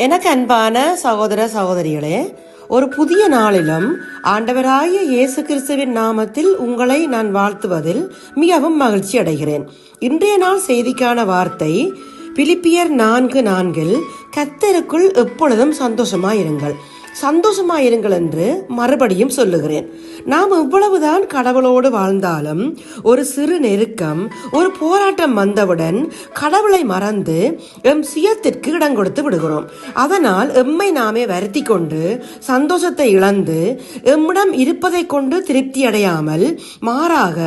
எனக்கு அன்பான சகோதர சகோதரிகளே, ஒரு புதிய நாளிலும் ஆண்டவராகிய இயேசு கிறிஸ்துவின் நாமத்தில் உங்களை நான் வாழ்த்துவதில் மிகவும் மகிழ்ச்சி அடைகிறேன். இன்றைய நாள் செய்திக்கான வார்த்தை பிலிப்பியர் 4:4 கர்த்தருக்குள் எப்பொழுதும் சந்தோஷமாயிருங்கள். சந்தோஷமாயிருங்கள் என்று மறுபடியும் சொல்லுகிறேன். நாம் எவ்வளவுதான் கடவுளோடு வாழ்ந்தாலும் ஒரு சிறு நெருக்கம், ஒரு போராட்டம் வந்தவுடன் கடவுளை மறந்து எம் சுயத்திற்கு இடம் கொடுத்து விடுகிறோம். அதனால் எம்மை நாமே வருத்தி கொண்டு சந்தோஷத்தை இழந்து எம்மிடம் இருப்பதை கொண்டு திருப்தி அடையாமல் மாறாக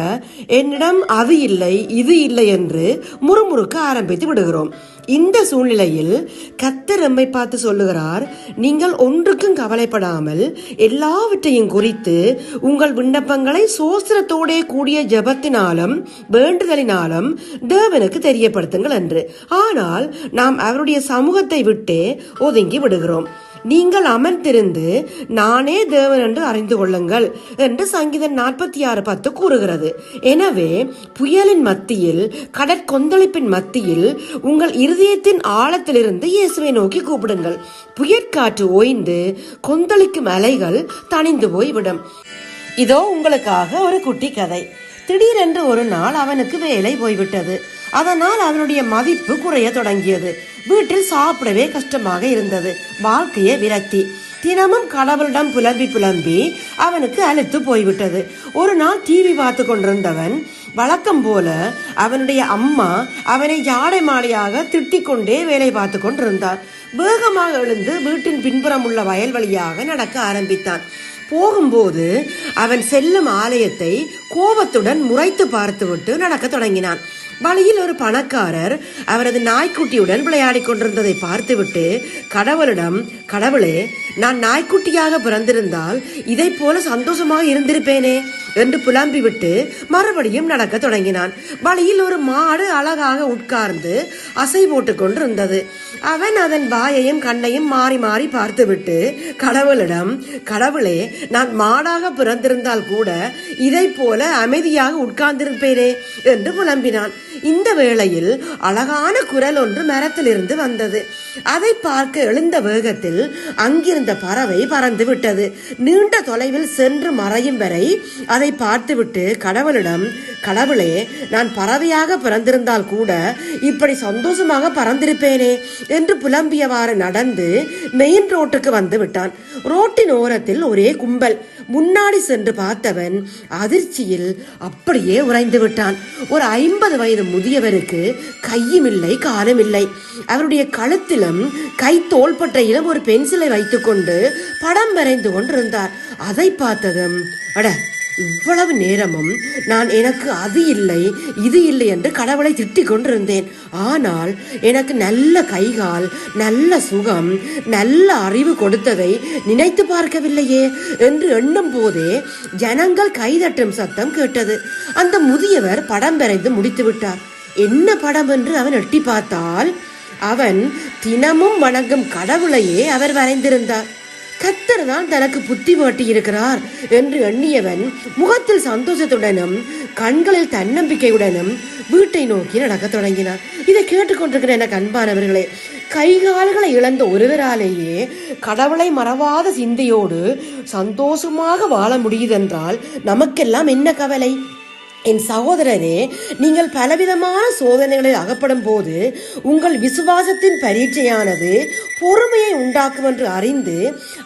என்னிடம் அது இல்லை இது இல்லை என்று முறுமுறுக்க ஆரம்பித்து விடுகிறோம். இந்த சூழ்நிலையில் கர்த்தர் எம்மை பார்த்து சொல்லுகிறார், நீங்கள் ஒன்றுக்கும் கவலைப்படாமல் எல்லாவற்றையும் குறித்து உங்கள் விண்ணப்பங்களை சோஸ்திரத்தோடே கூடிய ஜெபத்தினாலும் வேண்டுதலினாலும் தேவனுக்கு தெரியப்படுத்துங்கள் என்று. ஆனால் நாம் அவருடைய சமூகத்தை விட்டே ஒதுங்கி விடுகிறோம். நீங்கள் அமர்ந்திருந்து நானே தேவன் என்று அறிந்து கொள்ளுங்கள் என்று சங்கீதம் 46:10 கூறுகிறது. எனவே புயலின் மத்தியில், கடற்கொந்தளிப்பின் மத்தியில் உங்கள் இருதயத்தின் ஆழத்திலிருந்து இயேசுவை நோக்கி கூப்பிடுங்கள். புயற்காற்று ஓய்ந்து கொந்தளிக்கும் அலைகள் தணிந்து போய்விடும். இதோ உங்களுக்காக ஒரு குட்டி கதை. திடீரென்று ஒரு நாள் அவனுக்கு வேலை போய்விட்டது. அதனால் அவனுடைய மதிப்பு குறைய தொடங்கியது. வீட்டில் சாப்பிடவே கஷ்டமாக இருந்தது. வாழ்க்கையே விரக்தி. தினமும் கடவுளிடம் புலம்பி அவனுக்கு அலுத்து போய்விட்டது. ஒரு நாள் டிவி பார்த்து கொண்டிருந்தவன் வழக்கம் போல அவனுடைய அம்மா அவனை ஜாடை மாடையாக திட்டிக் கொண்டே வேலை பார்த்து கொண்டிருந்தார். வேகமாக எழுந்து வீட்டின் பின்புறம் உள்ள வயல் வழியாக நடக்க ஆரம்பித்தான். போகும்போது அவன் செல்லும் ஆலயத்தை கோபத்துடன் முறைத்து பார்த்துவிட்டு நடக்க தொடங்கினான். வழியில் ஒரு பணக்காரர் அவரது நாய்க்குட்டியுடன் விளையாடி கொண்டிருந்ததை பார்த்துவிட்டு கடவுளிடம், கடவுளே, நான் நாய்க்குட்டியாக பிறந்திருந்தால் இதை போல சந்தோஷமாக இருந்திருப்பேனே என்று புலம்பிவிட்டு மறுபடியும் நடக்க தொடங்கினான். வழியில் ஒரு மாடு அழகாக உட்கார்ந்து அசை போட்டு கொண்டிருந்தது. அவன் அதன் வாயையும் கண்ணையும் மாறி மாறி பார்த்துவிட்டு கடவுளிடம், கடவுளே, நான் மாடாக பிறந்திருந்தால் கூட இதை போல அமைதியாக உட்கார்ந்திருப்பேனே என்று புலம்பினான். இந்த வேளையில் அழகான குரல் ஒன்று மரத்திலிருந்து வந்தது. அதை பார்க்க எழுந்த வேகத்தில் அங்கிருந்த பறவை பறந்து விட்டது. நீண்ட தொலைவில் சென்று மறையும் வரை அதை பார்த்துவிட்டு கடவுளிடம், கடவுளே, நான் பறவையாக பிறந்திருந்தால் கூட இப்படி சந்தோஷமாக பறந்திருப்பேனே என்று புலம்பியவாறு நடந்து மெயின் ரோட்டுக்கு வந்து விட்டான். ரோட்டின் ஓரத்தில் ஒரே கும்பல். முன்னாடி சென்று பார்த்தவன் அதிர்ச்சியில் அப்படியே உறைந்து விட்டான். ஒரு 50 வயது முதியவருக்கு கையும் இல்லை காலும் இல்லை. அவருடைய கழுத்திலும் கை தோள்பட்டையிலும் ஒரு பென்சிலை வைத்துக்கொண்டு படம் வரைந்து கொண்டிருந்தார். அதை பார்த்ததும், அட, இவ்வளவு நேரமும் நான் எனக்கு அது இல்லை இது இல்லை என்று கடவுளை திட்டிக் கொண்டிருந்தேன். ஆனால் எனக்கு நல்ல கைகால், நல்ல சுகம், நல்ல அறிவு கொடுத்ததை நினைத்து பார்க்கவில்லையே என்று எண்ணும் போதே ஜனங்கள் கைதட்டும் சத்தம் கேட்டது. அந்த முதியவர் படம் வரைந்து முடித்து விட்டார். என்ன படம் என்று அவன் எட்டி பார்த்தால் அவன் தினமும் வணங்கும் கடவுளையே அவர் வரைந்திருந்தார். கர்த்தர் தான் தனக்கு புத்தி மாட்டி இருக்கிறார் என்று எண்ணியவன் முகத்தில் சந்தோஷத்துடனும் கண்களில் தன்னம்பிக்கையுடனும் வீட்டை நோக்கி நடக்க தொடங்கினார். இதை கேட்டுக்கொண்டிருக்கிற எனக்கு அன்பானவர்களே, கைகால்களை இழந்த ஒருவராலேயே கடவுளை மறவாத சிந்தையோடு சந்தோஷமாக வாழ முடியுதென்றால் நமக்கெல்லாம் என்ன கவலை? என் சகோதரரே, நீங்கள் பலவிதமான சோதனைகளில் அகப்படும் போது உங்கள் விசுவாசத்தின் பரீட்சையானது பொறுமையை உண்டாக்கும் என்று அறிந்து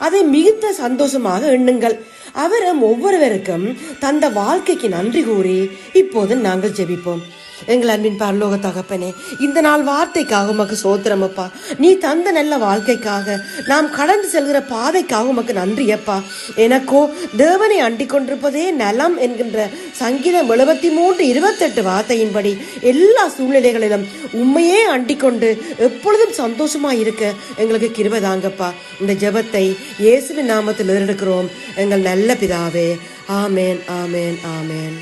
அதை மிகுந்த சந்தோஷமாக எண்ணுங்கள். அவர் ஒவ்வொருவருக்கும் தந்த வாழ்க்கைக்கு நன்றி கூறி இப்போது நாங்கள் ஜெபிப்போம். எங்கள் அன்பின் பரலோக தகப்பனே, இந்த நாள் வார்த்தைக்காக உமக்கு ஸ்தோத்திரம் அப்பா. நீ தந்த நல்ல வாழ்க்கைக்காக, நாம் கடந்து செல்கிற பாதைக்காக உமக்கு நன்றி அப்பா. எனக்கோ தேவனை அண்டிக் கொண்டிருப்பதே நலம் என்கின்ற சங்கீதம் 73:28 வார்த்தையின்படி எல்லா சூழ்நிலைகளிலும் உண்மையே அண்டிக் கொண்டு எப்பொழுதும் சந்தோஷமா இருக்க எங்களுக்கு கிருபை தாங்கப்பா. இந்த ஜெபத்தை இயேசுவின் நாமத்தில் எடுக்கிறோம் எங்கள் நல்ல பிதாவே. ஆமேன், ஆமேன், ஆமேன்.